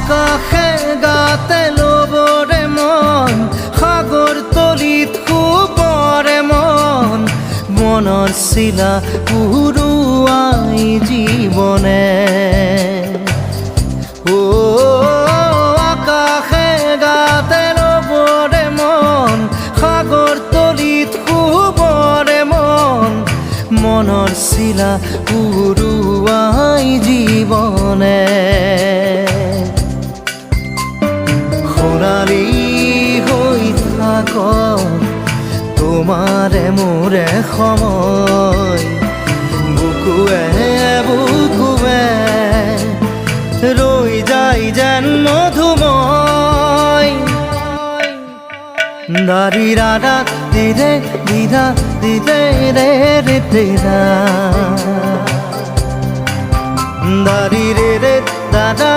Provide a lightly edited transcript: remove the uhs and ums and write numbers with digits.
আকাশে গাতে লবৰে মন সাগৰ তলিত শুবৰে মন মনৰ চিলা উৰুৱাই জীৱনে আকাশে গাতে লবৰে মন সাগৰ তলিত শুবৰে মন মনৰ চিলা উৰুৱাই জীৱনে সোণালী হৈ থাক তোমাৰে মোৰে সময় বুকুৱে বুকুৱে ৰৈ যায় যেন মধুময় দাৰি ৰাধা দিৰে দিৰা দিৰে ৰে ৰে দিৰা দাৰি ৰে ৰে দাদা